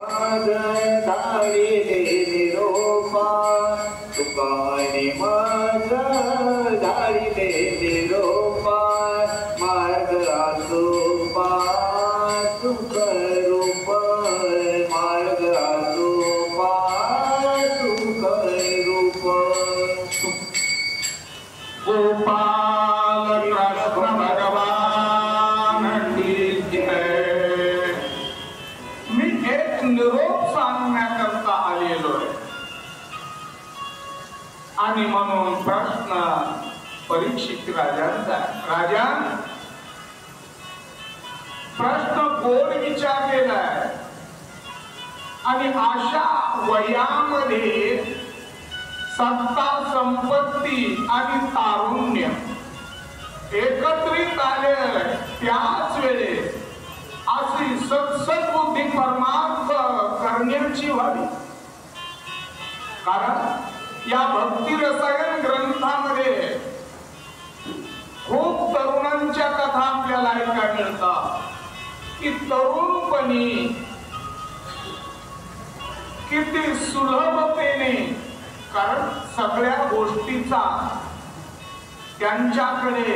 धाडिले निरोपा तुकाने माझा धाडिले निरोपा मार्ग आसोपा सुख रूप मार्ग आसोपा सुख रूप गोपाल कृष्ण भगवान की जय। मी एक निरोप सांगण्याकरता आलेलो आहे आणि म्हणून प्रश्न परीक्षित राजांचा राजा प्रश्न गोड विचारलेला आहे आणि अशा वयामध्ये सत्ता संपत्ती आणि तारुण्य एकत्रित आले त्याच वेळेस अशी सत्सद्बुद्धी परमार्थ करण्याची व्हावी। कारण या भक्ती रसायन ग्रंथामध्ये खूप तरुणांच्या कथा आपल्याला ऐकायला मिळतात की तरुणपणी किती सुलभतेने, कारण सगळ्या गोष्टीचा त्यांच्याकडे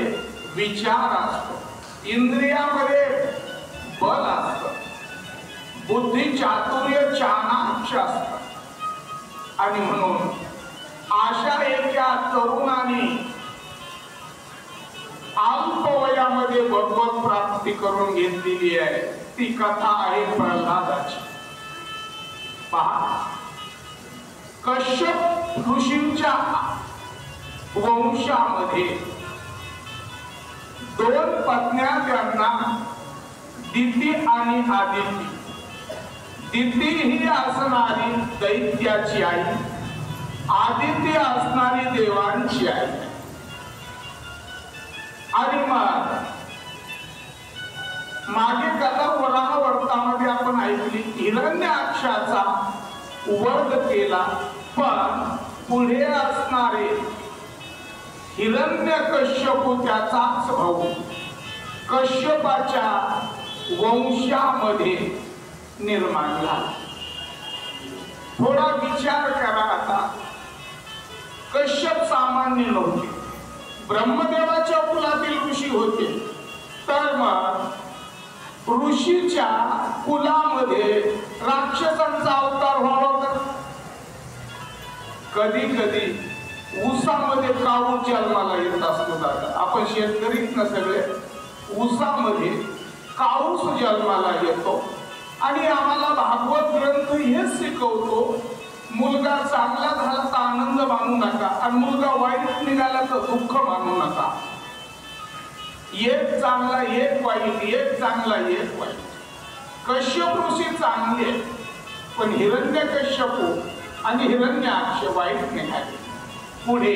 विचार असतो, इंद्रियामध्ये बल असतं, बुद्धी चातुर्य चाणाक्ष असतं आणि म्हणून अशा एका तरुणाने अल्प वयामध्ये भगवत प्राप्ती करून घेतलेली आहे। ती कथा आहे प्रल्हादाची। पहा, कश्यप ऋषींच्या वंशामध्ये दोन पत्न्या त्यांना दिती आणि आदिती। दिती ही असणारी दैत्याची आई, आदिती असणारी देवांची आई। आणि मग मागे कथा वराह व्रतामध्ये आपण ऐकली, हिरण्याक्षाचा वध केला, पण पुढे असणारे हिरण्यकश्यप त्याचाच भाऊ कश्यपाच्या वंशामध्ये निर्माण झाला। थोडा विचार करा आता, कश्यप सामान्य नव्हते, ब्रह्मदेवाच्या कुलातील ऋषी होते, तर मग ऋषीच्या कुलामध्ये राक्षसांचा अवतार व्हावा तर कधी कधी ऊसामध्ये काऊळ जन्माला येत असतो। दादा, आपण शेतकरीच ना सगळे, ऊसामध्ये काऊस जन्माला येतो आणि आम्हाला भागवत ग्रंथ हेच शिकवतो, मुलगा चांगला झाला तर आनंद मानू नका आणि मुलगा वाईट निघाला तर दुःख मानू नका। एक चांगला एक वाईट, एक चांगला एक वाईट। कश्यप ऋषी चांगले, पण हिरण्यकश्यपू आणि हिरण्याक्ष वाईट निघाले। पुढे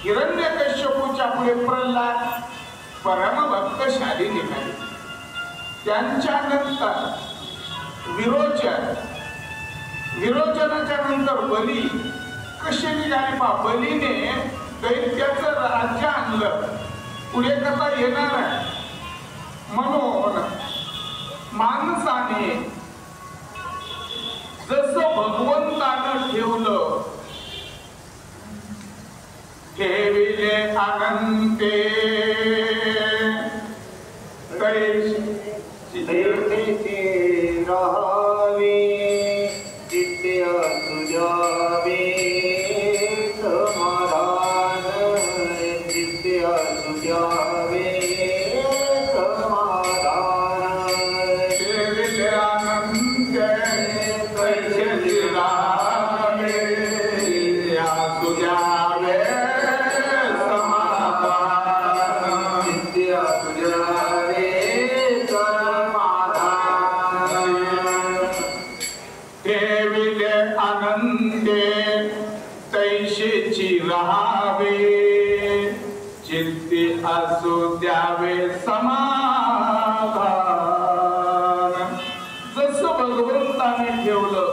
हिरण्यकश्यपूच्या पुढे प्रल्हाद परमभक्तशाली निघाले। त्यांच्यानंतर विरोचनाच्या नंतर बली कसे निघाले पहा। बलीने दैत्याचं राज्य आणलं, पुढे कथा येणार आहे। म्हणून माणसाने जसं भगवंतानं ठेवलं, ठेविले अनंते तैसे राहावे जिथे तुझावे समाधान जिथे तुझावे समाधान ठेविले अनंते तैसे राहावे तुझावे राहावे चित्ती असू द्यावे समाधान। जसं भगवंताने ठेवलं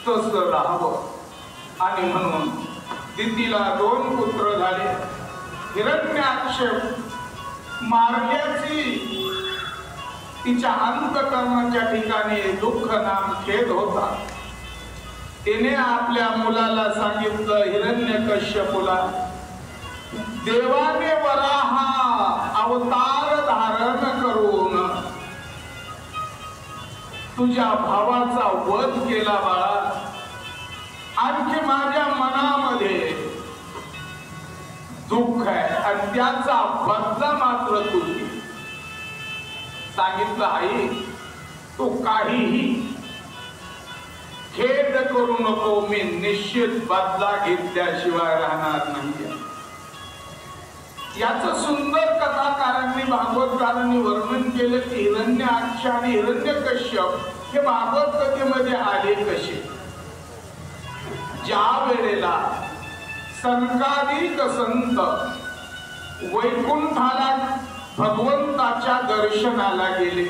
तसं राहावं। आणि म्हणून दितीला दोन पुत्र झाले। हिरण्याक्ष मारण्याची तिच्या अंतकरणाच्या ठिकाणी दुःख नाम खेद होता. तिने आपल्या मुलाला सांगितलं, हिरण्यकश्यपूला, देवाने वराहा अवतार धारण करून तुझ्या भावाचा वध केला बाळा. आणखी माझ्या मनामध्ये दुःख आहे आणि त्याचा बदला मात्र तुझी. सांगितलं, आई तू काहीही खेद करू नको, मी निश्चित बदला घेतल्याशिवाय राहणार नाही. याच सुंदर कथाकारांनी भागवतकारांनी वर्णन केलं की हिरण्याक्ष आणि हिरण्यकश्यप हे भागवत कथेमध्ये आले कसे. ज्या वेळेला सनकादिक संत वैकुंठाला भगवंताच्या दर्शनाला गेले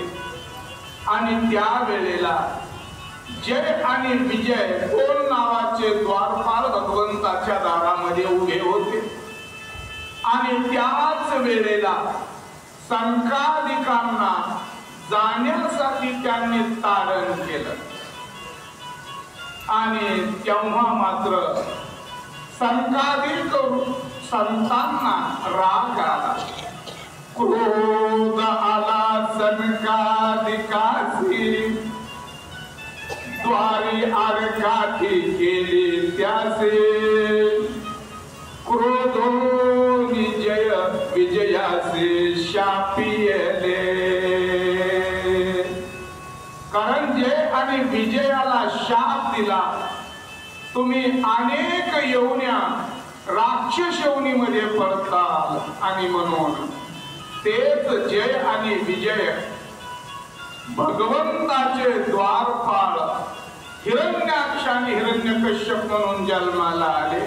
आणि त्या वेळेला जय आणि विजय दोन नावाचे द्वारपाल भगवंताच्या दारामध्ये उभे होते. आणि त्याच वेळेला सनकादिकांना जाण्यासाठी त्यांनी तारण केलं. आणि तेव्हा मात्र सनकादिक संतांना राग आला, क्रोध आला सनकादिकासी, द्वारी आरकाठी केली त्यासे, क्रोधो विजय विजयाचे शापियले. कारण जय आणि विजयाला शाप दिला, तुम्ही अनेक योन्या राक्षस योनीमध्ये पडताल. आणि म्हणून तेच जय आणि विजय भगवंताचे द्वारपाल हिरण्याक्ष आणि हिरण्यकश्यप म्हणून जन्माला आले.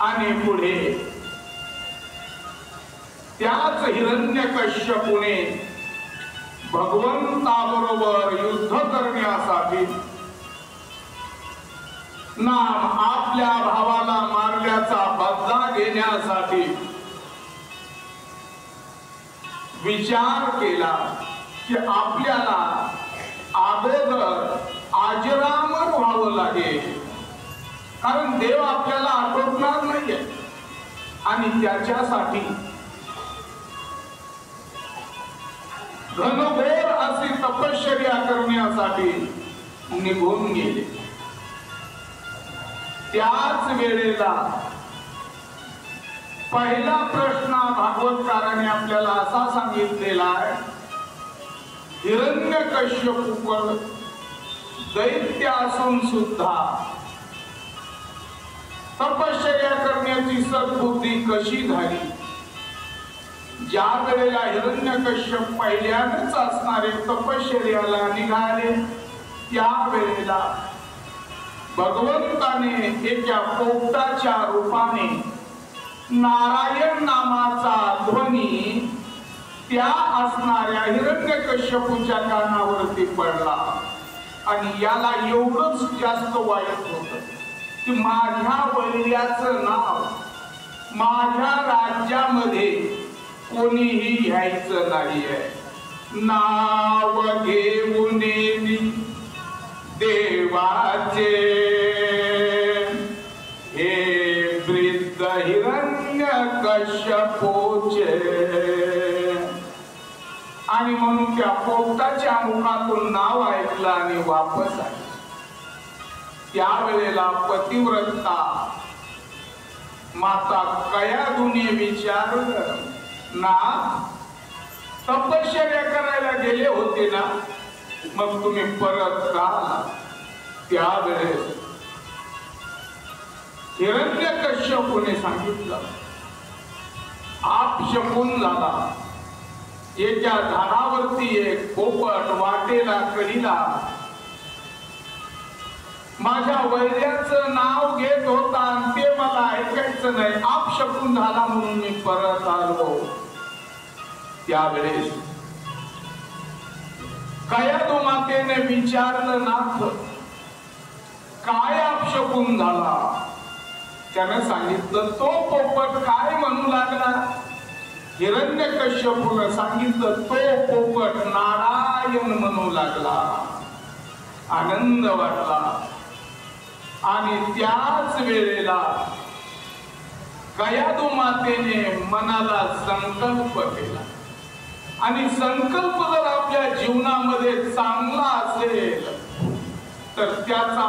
आणि पुढे त्याच हिरण्यकश्यपूने भगवंताबरोबर युद्ध करण्यासाठी नाम आपल्या भावाला मारल्याचा बदला घेण्यासाठी विचार केला की आपल्याला अगोदर अजरामर व्हावं लागेल, कारण देव आपल्याला आठवणार नाहीये. आणि त्याच्यासाठी घनघोर अशी तपश्चर्या करण्यासाठी निघून गेले. त्याच वेळेला पहिला प्रश्न भागवतकाराने आपल्याला असा सांगितलेला आहे, हिरण्यकश्यपूकडे दैत्य असून सुद्धा तपश्चर्या करण्याची सद्बुद्धी कशी झाली. ज्या वेळेला हिरण्यकश्यप पहिल्यानेच असणारे तपश्चर्याला निघाले, त्या वेळेला भगवंताने एका पोपटाच्या रूपाने नारायण नामाचा ध्वनी त्या असणाऱ्या हिरण्यकश्यपूच्या कानावरती पडला. आणि याला एवढंच जास्त वाईट होत की माझ्या वैर्याचं नाव माझ्या राज्यामध्ये कोणीही घ्यायचं नाहीये. नाव घेऊन देवाचे हे वृद्ध हिरण्यकश्यपूचे. आणि म्हणून त्या पोपटाच्या मुखातून नाव ऐकलं आणि वापस आले. त्यावेळेला पतिव्रता माता कयाधूने विचारलं, ना तपश्चर्या करायला गेले होते ना, मग तुम्ही परत का आला. त्यावेळेस हिरण्यकश्यपूने सांगितलं, आप शपून झाला. एका झाडावरती एक पोपट वाटेला करीला माझ्या वैर्याचं नाव घेत होता आणि ते मला ऐकायचं नाही. आप शपून झाला म्हणून मी परत आलो. त्यावेळेस कयाधू मातेने विचारलं, नाथ काय अपशकुन झाला. त्याने सांगितलं, तो पोपट काय म्हणू लागला हिरण्यकश्यपूने सांगितलं तो पोपट नारायण म्हणू लागला. आनंद वाटला. आणि त्याच वेळेला गयादू मातेने मनाला संकल्प केला. आणि संकल्प जर आपल्या जीवनामध्ये चांगला असेल तर त्याचा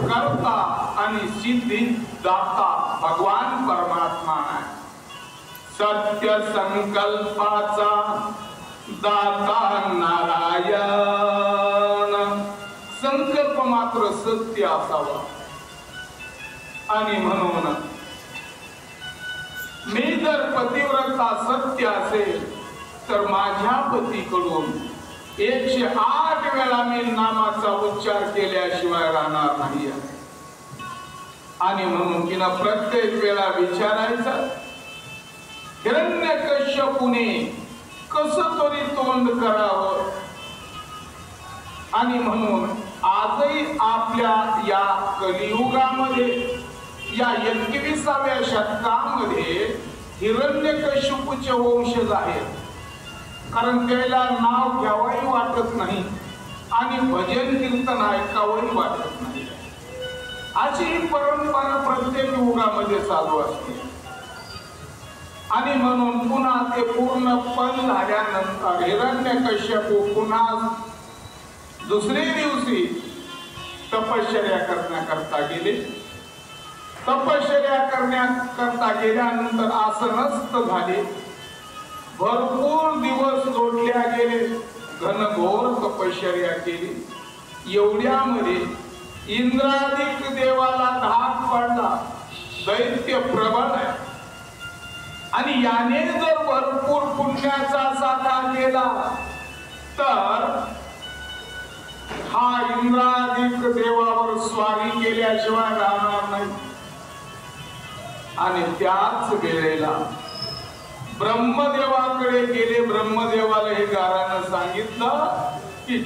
कर्ता आणि सिद्धी दाता भगवान परमात्मा आहे. सत्य संकल्पाचा दाता नारायण. संकल्प मात्र सत्य असावा. आणि म्हणून मी जर पतिव्रता सत्य असेल तर माझ्या पतीकडून 108 वेळा मी नामाचा उच्चार केल्याशिवाय राहणार नाही. आणि म्हणून तिनं प्रत्येक वेळा विचारायचं हिरण्यकश्यपूने कसं तरी तोंड करावं. आणि म्हणून आजही आपल्या या कलियुगामध्ये या 21व्या शतकामध्ये हिरण्यकश्यपूचे वंशज आहेत. कारण त्याला नाव घ्यावंही वाटत नाही आणि भजन कीर्तन ऐकावंही वाटत नाही. अशी ही परंपरा प्रत्येक युगामध्ये चालू असते. आणि म्हणून पुन्हा ते पूर्ण पण झाल्यानंतर हिरण्यकश्यपू पुन्हा दुसरे दिवशी तपश्चर्या करण्याकरता गेले. तपश्चर्या करण्याकरता गेल्यानंतर आसनस्थ झाले. भरपूर दिवस लोटल्या गेले. घनघोर तपश्चर्या केली. एवढ्यामध्ये इंद्रादिक देवाला धाक पडला. दैत्य प्रबळ आहे आणि याने जर भरपूर पुण्याचा साठा केला तर हा इंद्रादिक देवावर स्वारी केल्याशिवाय राहणार नाही. आणि त्याच वेळेला ब्रह्मदेवाकडे गेले. ब्रह्मदेवाला हे गारानं सांगितलं की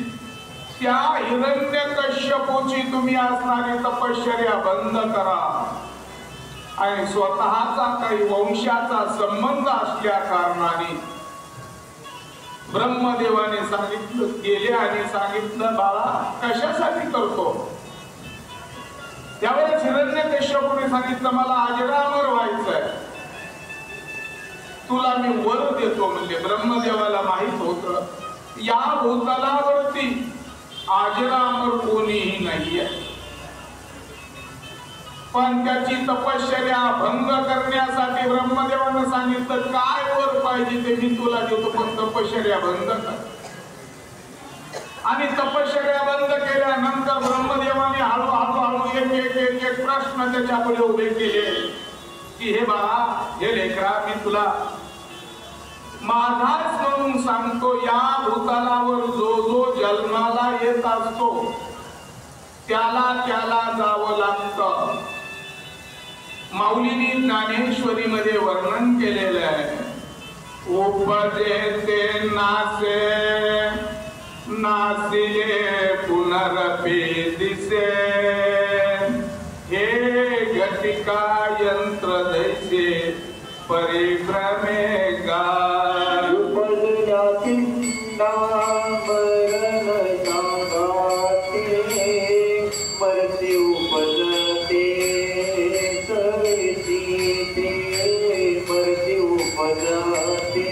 त्या हिरण्यकश्यपूची तुम्ही असणारी तपश्चर्या बंद करा. आणि स्वतःचा काही वंशाचा संबंध असल्या कारणाने ब्रह्मदेवाने सांगितलं गेले आणि सांगितलं बाळा कशासाठी करतो. त्यावेळेस हिरण्यकश्यपूने सांगितलं मला अजरामर व्हायचंय. तुला मी वर देतो म्हणले. ब्रह्मदेवाला माहित होत या भूतलावरती अजरामर कोणीही नाहीये. पण त्याची तपश्चर्या भंग करण्यासाठी ब्रह्मदेवानं सांगितलं काय वर पाहिजे ते मी तुला देतो पण तपश्चर्या बंद कर. आणि तपश्चर्या बंद केल्यानंतर ब्रह्मदेवाने हळूहळू एक प्रश्न त्याच्यापुढे उभे केले की हे बाळा हे लेकरा मी तुला माझाच म्हणून सांगतो. या भूतलावर जो जो जन्माला येत असतो त्याला जावं लागतं. माऊलींनी ज्ञानेश्वरी मध्ये वर्णन केलेलं आहे. उपजेते नासे नासिले पुनरपि दिसे हे घटिका यंत्र दैसे परिभ्रमे गा. उपजल्या पिंडा मरण सांगाते मरते उपजते सवेसीते मरते उपजते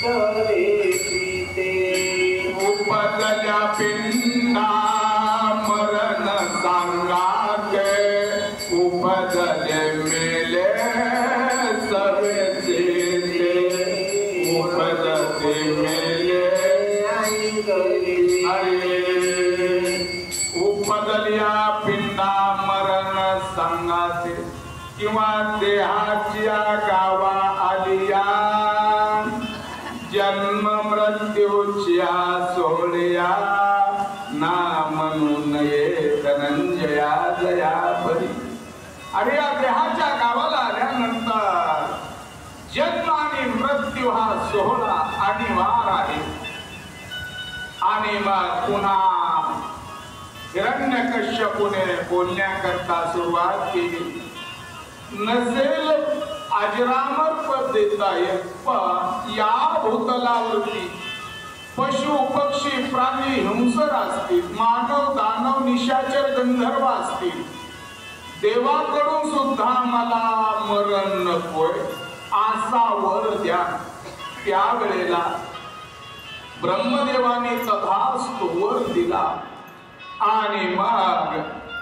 सवेसीते. उपजल्या पिंडा मरण सांगाते उपजले मेले सवेसीते उपजते मेले. उपजल्या पिंडा मरण सांगाते किंवा देहाच्या गावा आलिया जन्म मृत्यूच्या सोहळ्या ना म्हणू नये धनंजया जया भरी. अरे या देहाच्या गावाला आल्यानंतर जन्म आणि मृत्यू हा सोहळा अनिवार्य आहे. आणि मग पुन्हा हिरण्यकश्यपूने बोलण्याकरता सुरुवात केली. नसेल अजरामर पद देताय. या भूतलावरती पशु पक्षी प्राणी हिंसर असतील, मानव दानव निशाचर गंधर्व असतील, देवाकडून सुद्धा मला मरण नकोय असा वर द्या. त्यावेळेला ब्रह्मदेवाने तथास्तु वर दिला आणि मग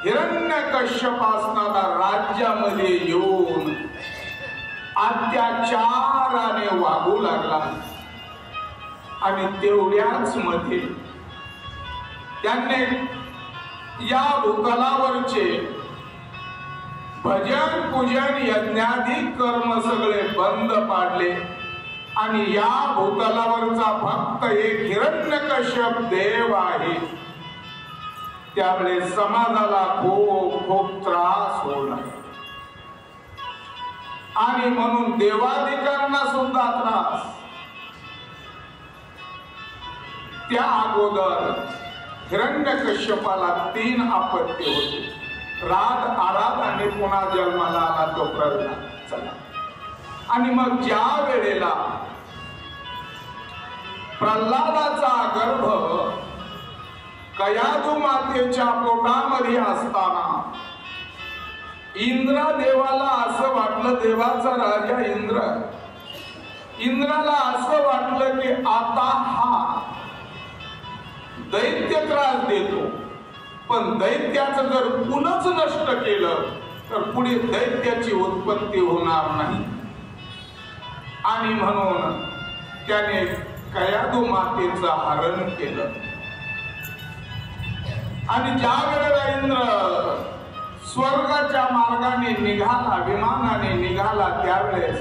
हिरण्यकश्यपासनाला राज्यामध्ये येऊन अत्याचाराने वागू लागला. आणि तेवढ्याच मध्ये त्यांनी या भूतलावरचे भजन पूजन यज्ञादी कर्म सगळे बंद पाडले आणि या भूतलावरचा फक्त एक हिरण्यकश्यप देव आहे. त्यावेळेस समाजाला खूप खूप त्रास होणार आणि म्हणून देवाधिकांना सुद्धा त्रास. त्या अगोदर हिरण्यकश्यपाला 3 आपत्ती होती. राग आराध आणि पुन्हा जन्माला आला तो प्रल्हाद. चला, आणि मग ज्या वेळेला प्रल्हादाचा गर्भ कयाधू मातेच्या पोटामध्ये असताना इंद्र देवाला असं वाटलं, देवाचा राजा इंद्राला असं वाटलं की आता हा दैत्य त्रास देतो, पण दैत्याचं जर कुलच नष्ट केलं तर पुढे दैत्याची उत्पत्ती होणार नाही. आणि म्हणून त्याने कयाधू मातेचं हरण केलं. आणि ज्या वेळेला इंद्र स्वर्गाच्या मार्गाने निघाला, विमानाने निघाला, त्यावेळेस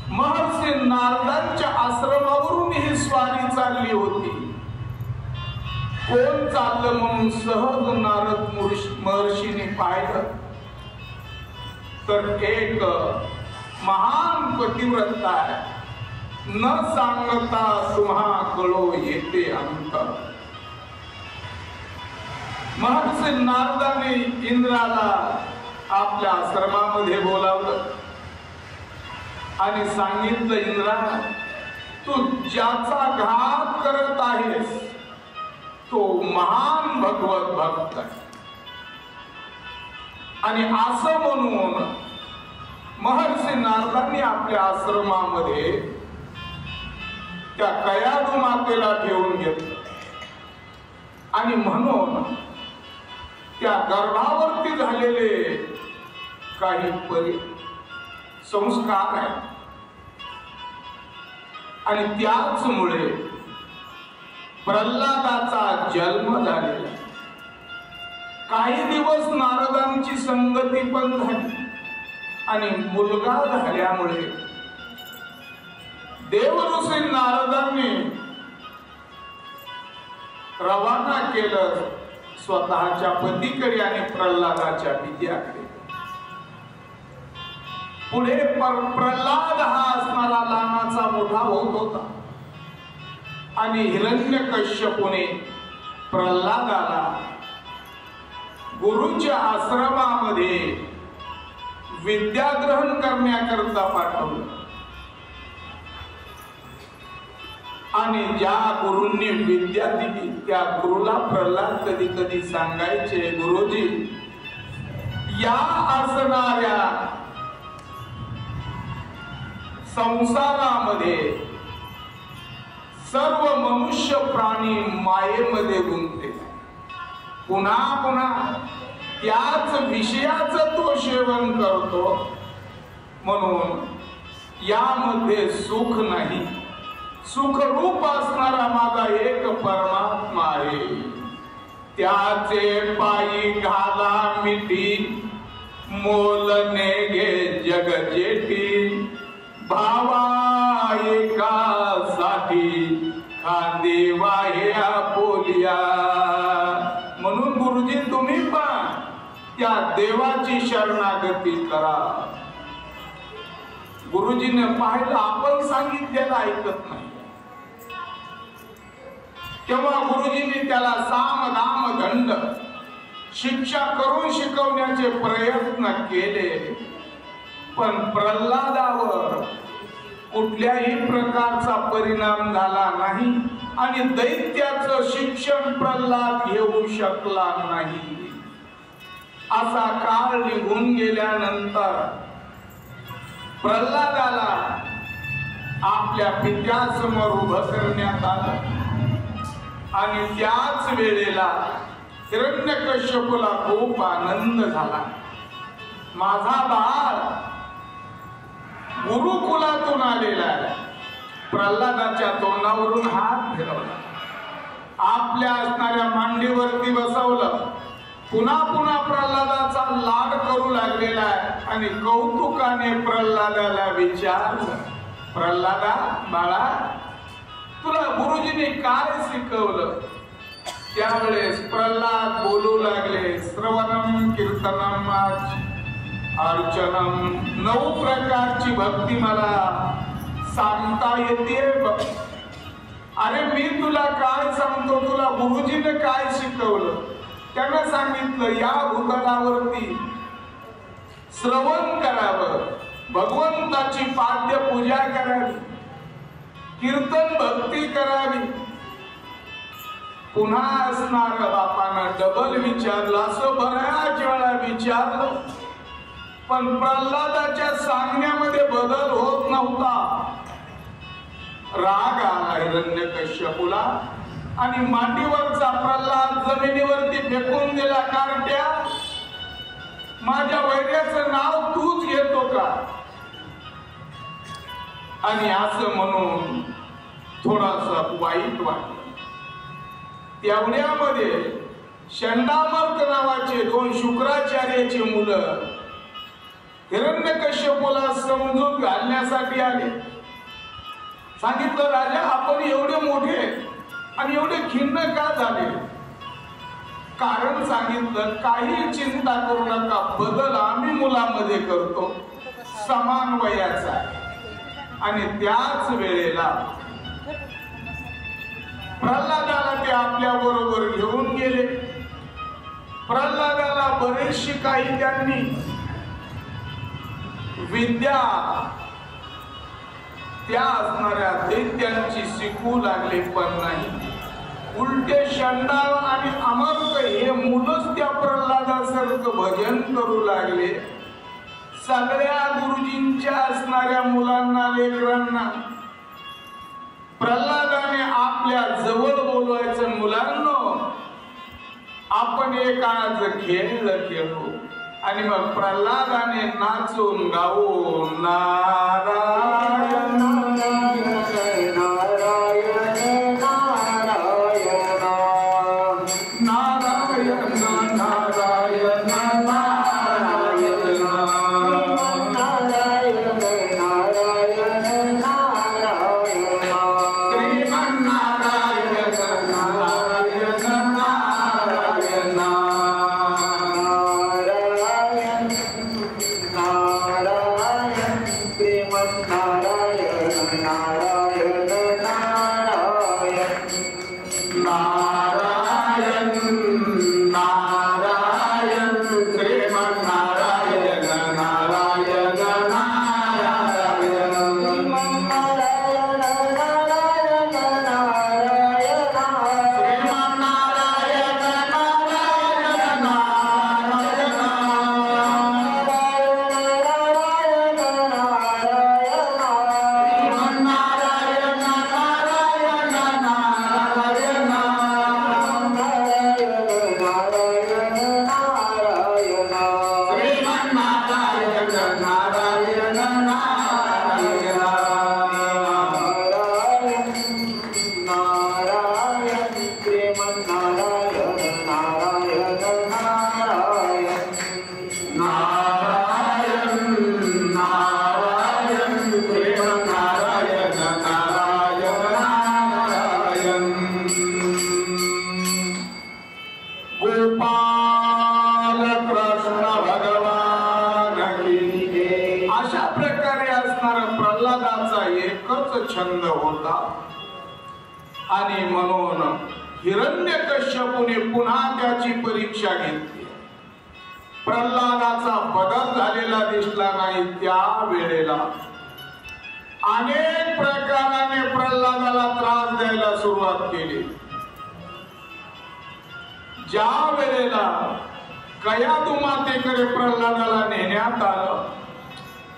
महर्षी नारदांच्या आश्रमावरून ही स्वारी चालली होती. कोण चाललं म्हणून सहज नारद महर्षीने पाहिलं तर एक महान पतिव्रता आहे. न सांगता तुम्हा कळो येते अंत. महर्षी नारदाने इंद्राला आपल्या आश्रमामध्ये बोलावलं आणि सांगितलं, इंद्रा, तू ज्याचा घात करत आहेस तो महान भगवत भक्त आहे. आणि असं म्हणून महर्षी नारदांनी आपल्या आश्रमामध्ये त्या कयाधू मातेला ठेवून घेतलं. आणि म्हणून त्या गर्भावरती झालेले काही संस्कार आहेत आणि त्याचमुळे प्रल्हादाचा जन्म झालेला. काही दिवस नारदांची संगती पण झाली आणि मुलगा झाल्यामुळे देवऋषी नारदांनी रवाना केलं स्वतःच्या पतीकडे आणि प्रल्हादाच्या विद्याकडे. पुढे प्रल्हाद हा असणारा लहानाचा मोठा होत होता आणि हिरण्यकश्यपूने प्रल्हादाला गुरूच्या आश्रमामध्ये विद्या ग्रहण करण्याकरता पाठवलं. आणि ज्या गुरूंनी विद्या दिली त्या गुरुला प्रल्हाद कधी कधी सांगायचे, गुरुजी, या असणाऱ्या संसारामध्ये सर्व मनुष्य प्राणी मायेमध्ये गुंतले, पुन्हा पुन्हा त्याच विषयाचं तो सेवन करतो, म्हणून यामध्ये सुख नाही. सुखरूप असणारा माझा एक परमात्मा आहे, त्याचे पायी घाला मिठी, मोलने घे जग जेठी, भावा एकासाठी खांदे वाह्या बोलिया. म्हणून गुरुजी तुम्ही पण त्या देवाची शरणागती करा. गुरुजीने पाहिलं आपण सांगितलेलं ऐकत नाही, तेव्हा गुरुजींनी त्याला साम दाम दंड शिक्षा करून शिकवण्याचे प्रयत्न केले. पण प्रल्हादावर कुठल्याही प्रकारचा परिणाम झाला नाही आणि दैत्याचं शिक्षण प्रल्हाद घेऊ शकला नाही. असा काळ निघून गेल्यानंतर प्रल्हादाला आपल्या पित्यासमोर उभं करण्यात आलं आणि त्याच वेळेला हिरण्यकश्यपूला खूप आनंद झाला. माझा बाळ गुरुकुलातून आलेला आहे. प्रल्हादाच्या तोंडावरून हात फिरवला, आपल्या असणाऱ्या मांडीवरती बसवलं, पुन्हा पुन्हा प्रल्हादाचा लाड करू लागलेला आहे आणि कौतुकाने प्रल्हादाला विचारलं, प्रल्हादा बाळा, तुला गुरुजीने काय शिकवलं? त्यावेळेस प्रल्हाद बोलू लागले, श्रवणम कीर्तनम अर्चनम, 9 प्रकारची भक्ती मला सांगता येते. अरे मी तुला काय सांगतो, तुला गुरुजीने काय शिकवलं? त्यानं सांगितलं, या भूतलावरती श्रवण करावं, भगवंताची पाद्य पूजा करावी, कीर्तन भक्ती करावी. पुन्हा असणार बापानं डबल विचारलं, असं बऱ्याच वेळा विचारलं, पण प्रल्हादाच्या सांगण्यामध्ये बदल होत नव्हता. राग आला हिरण्यकश्यपूला आणि मांडीवरचा प्रल्हाद जमिनीवरती फेकून दिला. कारट्या, माझ्या वैर्याचं नाव तूच घेतो का? आणि असं म्हणून थोडासा वाईट वाटलं. तेवढ्यामध्ये शंडामर्क नावाचे 2 शुक्राचार्याची मुलं हिरण्यकश्यपूला समजून घालण्यासाठी आले. सांगितलं, राजा आपण एवढे मोठे आणि एवढे खिन्न का झाले? कारण सांगितलं, काही चिंता करू नका, बदल आम्ही मुलामध्ये करतो, समान वयाचा. आणि त्याच वेळेला प्रल्हादाला ते आपल्या बरोबर घेऊन गेले. प्रल्हादाला बरेचशी काही त्यांनी विद्या त्या असणाऱ्या दैत्यांची शिकू लागले, पण नाही. उलटे शंडाळ आणि अमर्क हे मुलंच त्या प्रल्हादासारखं भजन करू लागले. सगळ्या गुरुजींच्या असणाऱ्या मुलांना, लेकरांना प्रल्हादाने आपल्या जवळ बोलवायचं, मुलांनो आपण एक आज खेळू. आणि मग प्रल्हादाने नाचून गाऊन नारायण नारायण नारायण नारायण नारायण छंद होता. आणि म्हणून हिरण्यकश्यपूने पुन्हा त्याची परीक्षा घेतली. प्रल्हादाचा बदल झालेला दिसला नाही. त्या वेळेला अनेक प्रकाराने प्रल्हादाला त्रास द्यायला सुरुवात केली. ज्या वेळेला कयाधू मातेकडे प्रल्हादाला नेण्यात आलं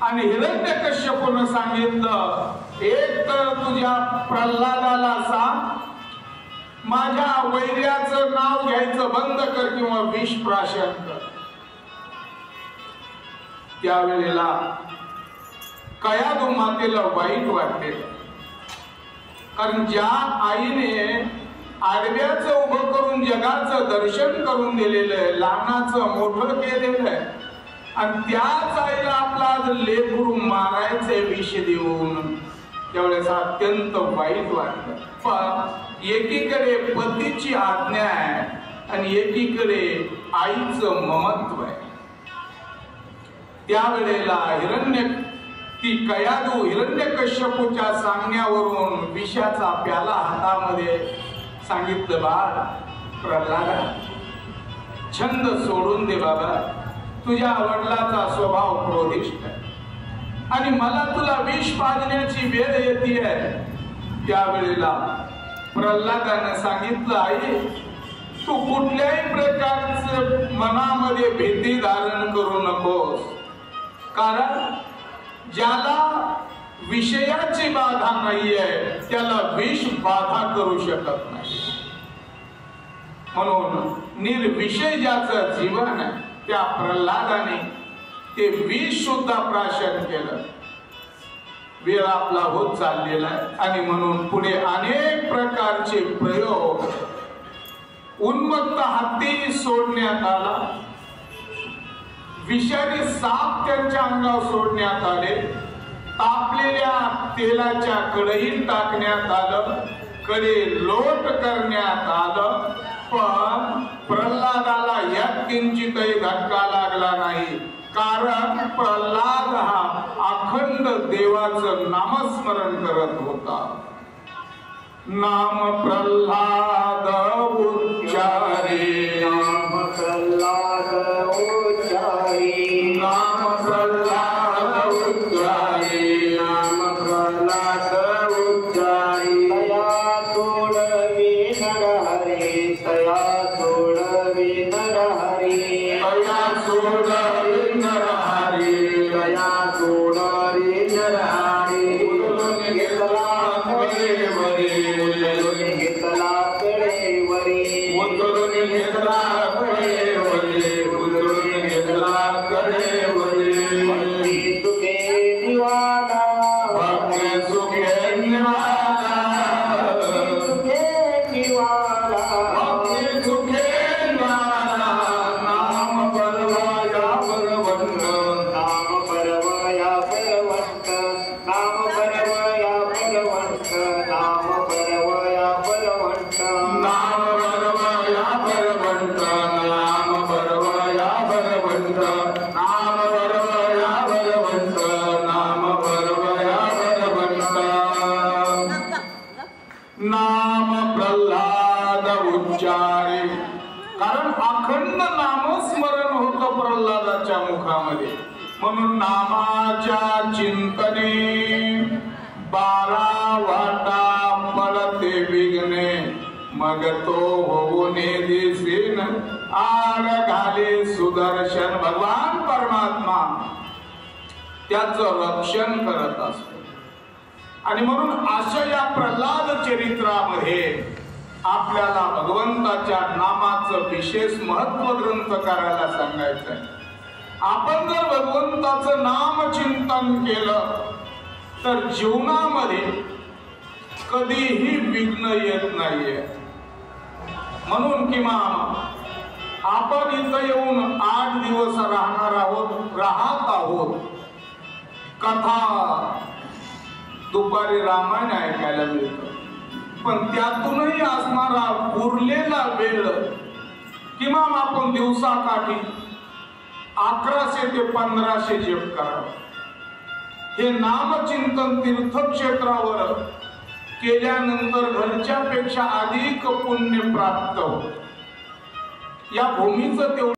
आणि हिरण्यकश्यपूने सांगितलं, एक तर तुझ्या प्रल्हादाला सांग माझ्या वैर्याचं नाव घ्यायचं बंद कर किंवा विष प्राशन कर. त्यावेळेला कयाधू मातेला वाईट वाटते, कारण ज्या आईने आडव्याचं उभं करून जगाचं दर्शन करून दिलेलं आहे, लहानाचं मोठं केलेलं आहे, आणि त्याच आईला आपला लेकरू मारायचे विष देऊन, त्यावेळेस अत्यंत वाईट वाटलं. पण एकीकडे पतीची आज्ञा आहे आणि एकीकडे आईचं ममत्व आहे. त्यावेळेला कयाधू हिरण्यकश्यपूच्या सांगण्यावरून विषाचा प्याला हातामध्ये सांगितलं, बाळ प्रल्हादा छंद सोडून दे बाबा, तुझ्या वडिलाचा स्वभाव क्रोधिष्ठ आहे आणि मला तुला विष पाजण्याची वेळ येते. त्यावेळेला प्रल्हादाने सांगितलं, आई तू कुठल्याही प्रकारचे मनामध्ये भीती धारण करू नकोस, कारण ज्याला विषयाची बाधा नाहीये त्याला विष बाधा करू शकत नाही. म्हणून निर्विषय ज्याचं जीवन आहे त्या प्रल्हादाने ते विष सुद्धा प्राशन केलं. वेळ आपला होत चाललेला आहे आणि म्हणून पुढे अनेक प्रकारचे प्रयोग, उन्मत्त हत्ती सोडण्यात आला, विषारी साप त्यांच्या अंगावर सोडण्यात आले, तापलेल्या तेलाच्या कढईत टाकण्यात आलं, कडे लोट करण्यात आलं. पण प्रल्हादाला यात किंचितही धक्का लागला नाही, कारण प्रल्हाद हा अखंड देवाचं नामस्मरण करत होता. नाम प्रल्हाद उच्चारे, नाम प्रल्हाद उच्चारे, नाम प्रल्हाद उच्चारे, नाम प्रल्हाद उच्चारे. तया सोडवी नरहरी, तया सोडवी नरहरी, तया सोडवी नरहरी, तया सोडवी नरहरी. उचलून घेतला कडेवरी, उचलून घेतला कडेवरी, उचलून घेतला कडेवरी, उचलून घेतला कडेवरी. भक्ती सुखे निवाला, भक्ती सुखे निवाला, सुखे निवाला, भक्ती सुखे निवाला. नाम परवाया परवंत, नाम परवया परवंत, नाम परवया परवंत, नाम परवया परवंत. नाम परवाया परवंत, नाम परवाया परवंत, नाम परवाया परवंत, नाम परवाया परवंत. नाम प्रल्हाद उच्चारे, कारण अखंड नामस्मरण होतं प्रल्हादाच्या मुखामध्ये. म्हणून नामाच्या चिंतने 12 वाटा पडते विघ्ने, मग तो होऊने दिसेन आड घाले सुदर्शन. भगवान परमात्मा त्याचं रक्षण करत असतो. आणि म्हणून अशा या प्रल्हाद चरित्रामध्ये आपल्याला भगवंताच्या नामाचं विशेष महत्व ग्रंथ करायला सांगायचं आहे. आपण जर भगवंताचं नाम चिंतन केलं तर जीवनामध्ये कधीही विघ्न येत नाहीये. म्हणून किमान आपण इथं येऊन 8 दिवस राहत आहोत. कथा दुपारी रामायण ऐकायला मिळतं, पण त्यातूनही असणारा उरलेला वेळ किमान आपण दिवसाकाठी 1100 ते 1500 जप करावं. हे नामचिंतन तीर्थक्षेत्रावर केल्यानंतर घरच्यापेक्षा अधिक पुण्य प्राप्त होतं. या भूमीचं तेवढं